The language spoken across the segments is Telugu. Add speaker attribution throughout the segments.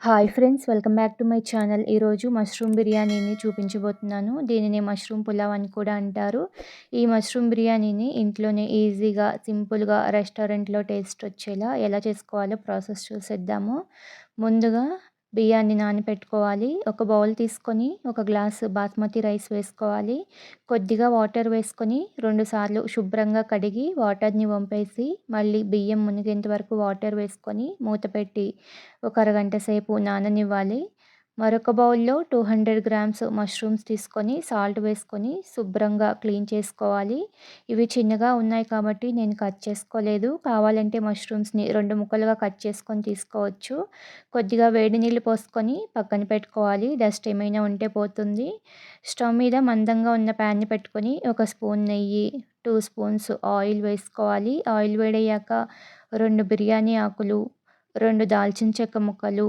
Speaker 1: Hi friends, welcome back to my channel. ఈరోజు మష్రూమ్ బిర్యానీని చూపించబోతున్నాను. దీనిని మష్రూమ్ పులావ్ అని కూడా అంటారు. ఈ మష్రూమ్ బిర్యానీని ఇంట్లోనే ఈజీగా, సింపుల్గా రెస్టారెంట్లో టేస్ట్ వచ్చేలా ఎలా చేసుకోవాలో ప్రాసెస్ చూసేద్దాము. ముందుగా బియ్యాన్ని నానబెట్టుకోవాలి. ఒక బౌల్ తీసుకొని ఒక గ్లాసు బాస్మతి రైస్ వేసుకోవాలి. కొద్దిగా వాటర్ వేసుకొని 2 సార్లు శుభ్రంగా కడిగి వాటర్ని వంపేసి మళ్ళీ బియ్యం మునిగేంత వరకు వాటర్ వేసుకొని మూత పెట్టి ఒక అరగంట సేపు నాననివ్వాలి. మరొక బౌల్‌లో 200 గ్రామ్స్ మష్రూమ్స్ తీసుకొని సాల్ట్ వేసుకొని శుభ్రంగా క్లీన్ చేసుకోవాలి. ఇవి చిన్నగా ఉన్నాయి కాబట్టి నేను కట్ చేసుకోలేదు. కావాలంటే మష్రూమ్స్‌ని 2 ముక్కలుగా కట్ చేసుకొని తీసుకోవచ్చు. కొద్దిగా వేడి నీళ్ళు పోసుకొని పక్కన పెట్టుకోవాలి. డస్ట్ ఏమైనా ఉంటే పోతుంది. స్టవ్ మీద మందంగా ఉన్న ప్యాన్‌ని పెట్టుకొని ఒక స్పూన్ నెయ్యి, 2 స్పూన్స్ ఆయిల్ వేసుకోవాలి. ఆయిల్ వేడయ్యాక 2 బిర్యానీ ఆకులు, 2 దాల్చిన చెక్క ముక్కలు,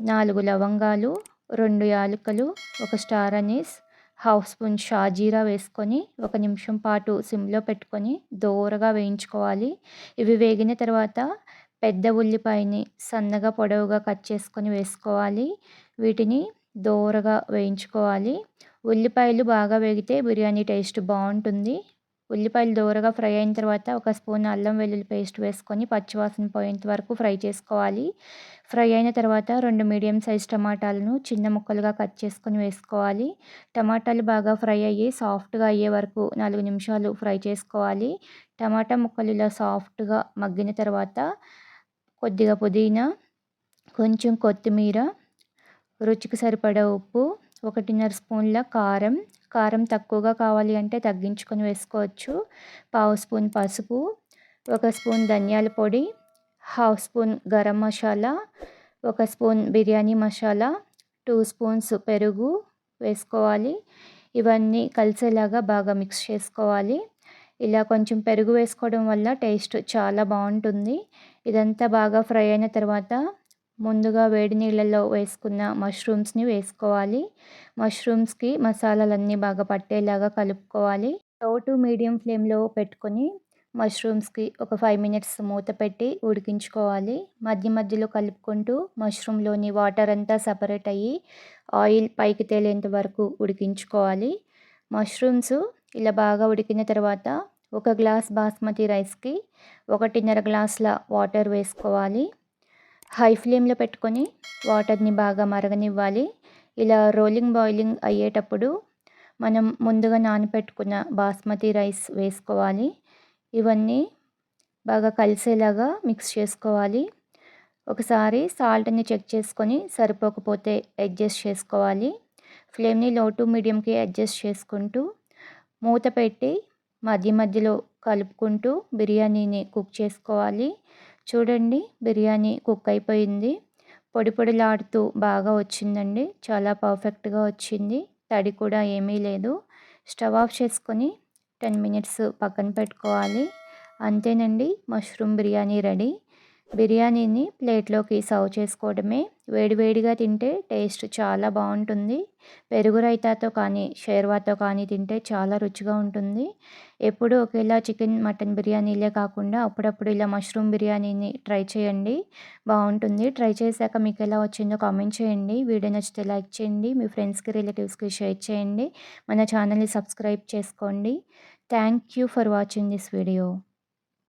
Speaker 1: 4 లవంగాలు, 2 యాలకులు, ఒక స్టార్ అనీస్, హాఫ్ స్పూన్ షాజీరా వేసుకొని 1 నిమిషం పాటు సిమ్లో పెట్టుకొని దోరగా వేయించుకోవాలి. ఇవి వేగిన తర్వాత పెద్ద ఉల్లిపాయని సన్నగా పొడవుగా కట్ చేసుకొని వేసుకోవాలి. వీటిని దోరగా వేయించుకోవాలి. ఉల్లిపాయలు బాగా వేగితే బిర్యానీ టేస్ట్ బాగుంటుంది. ఉల్లిపాయలు దోరగా ఫ్రై అయిన తర్వాత ఒక స్పూన్ అల్లం వెల్లుల్లి పేస్ట్ వేసుకొని పచ్చివాసన పోయేంత వరకు ఫ్రై చేసుకోవాలి. ఫ్రై అయిన తర్వాత 2 మీడియం సైజ్ టమాటాలను చిన్న ముక్కలుగా కట్ చేసుకొని వేసుకోవాలి. టమాటాలు బాగా ఫ్రై అయ్యి సాఫ్ట్గా అయ్యే వరకు 4 నిమిషాలు ఫ్రై చేసుకోవాలి. టమాటా ముక్కలు ఇలా సాఫ్ట్గా మగ్గిన తర్వాత కొద్దిగా పుదీనా, కొంచెం కొత్తిమీర, రుచికి సరిపడా ఉప్పు, 1.5 స్పూన్ల కారం. కారం తక్కువగా కావాలి అంటే తగ్గించుకొని వేసుకోవచ్చు. పావు స్పూన్ పసుపు, 1 స్పూన్ ధనియాల పొడి, half spoon garam masala, 1 spoon biryani masala, 2 spoons పెరుగు వేసుకోవాలి. ఇవన్నీ కలిసేలాగా బాగా మిక్స్ చేసుకోవాలి. ఇలా కొంచెం పెరుగు వేసుకోవడం వల్ల టేస్ట్ చాలా బాగుంటుంది. ఇదంతా బాగా ఫ్రై అయిన తర్వాత ముందుగా వేడి నీళ్ళల్లో వేసుకున్న మష్రూమ్స్ని వేసుకోవాలి. మష్రూమ్స్కి మసాలాలన్నీ బాగా పట్టేలాగా కలుపుకోవాలి. లో టు మీడియం ఫ్లేమ్లో పెట్టుకొని మష్రూమ్స్కి ఒక 5 మినిట్స్ మూత పెట్టి ఉడికించుకోవాలి. మధ్య మధ్యలో కలుపుకుంటూ మష్రూమ్లోని వాటర్ అంతా సపరేట్ అయ్యి ఆయిల్ పైకి తేలేంత వరకు ఉడికించుకోవాలి. మష్రూమ్స్ ఇలా బాగా ఉడికిన తర్వాత ఒక గ్లాస్ బాస్మతి రైస్కి 1.5 గ్లాసుల వాటర్ వేసుకోవాలి. హై ఫ్లేమ్లో పెట్టుకొని వాటర్ని బాగా మరగనివ్వాలి. ఇలా రోలింగ్ బాయిలింగ్ అయ్యేటప్పుడు మనం ముందుగా నానబెట్టుకున్న బాస్మతి రైస్ వేసుకోవాలి. ఇవన్నీ బాగా కలిసేలాగా మిక్స్ చేసుకోవాలి. ఒకసారి సాల్ట్ని చెక్ చేసుకొని సరిపోకపోతే అడ్జస్ట్ చేసుకోవాలి. ఫ్లేమ్ని లో టు మీడియంకి అడ్జస్ట్ చేసుకుంటూ మూత పెట్టి మధ్య మధ్యలో కలుపుకుంటూ బిర్యానీని కుక్ చేసుకోవాలి. చూడండి, బిర్యానీ కుక్ అయిపోయింది. పొడి పొడిలాడుతూ బాగా వచ్చిందండి. చాలా పర్ఫెక్ట్గా వచ్చింది. తడి కూడా ఏమీ లేదు. స్టవ్ ఆఫ్ చేసుకొని 10 మినిట్స్ పక్కన పెట్టుకోవాలి. అంతేనండి, మష్రూమ్ బిర్యానీ రెడీ. బిర్యానీని ప్లేట్లోకి సర్వ్ చేసుకోవడమే. వేడివేడిగా తింటే టేస్ట్ చాలా బాగుంటుంది. పెరుగు రైతాతో కానీ షేర్వాతో కానీ తింటే చాలా రుచిగా ఉంటుంది. ఎప్పుడూ ఒకేలా చికెన్, మటన్ బిర్యానీలే కాకుండా అప్పుడప్పుడు ఇలా మష్రూమ్ బిర్యానీని ట్రై చేయండి. బాగుంటుంది. ట్రై చేశాక మీకు ఎలా వచ్చిందో కామెంట్ చేయండి. వీడియో నచ్చితే లైక్ చేయండి. మీ ఫ్రెండ్స్కి, రిలేటివ్స్కి షేర్ చేయండి. మన ఛానల్ని సబ్స్క్రైబ్ చేసుకోండి. Thank you for watching this video.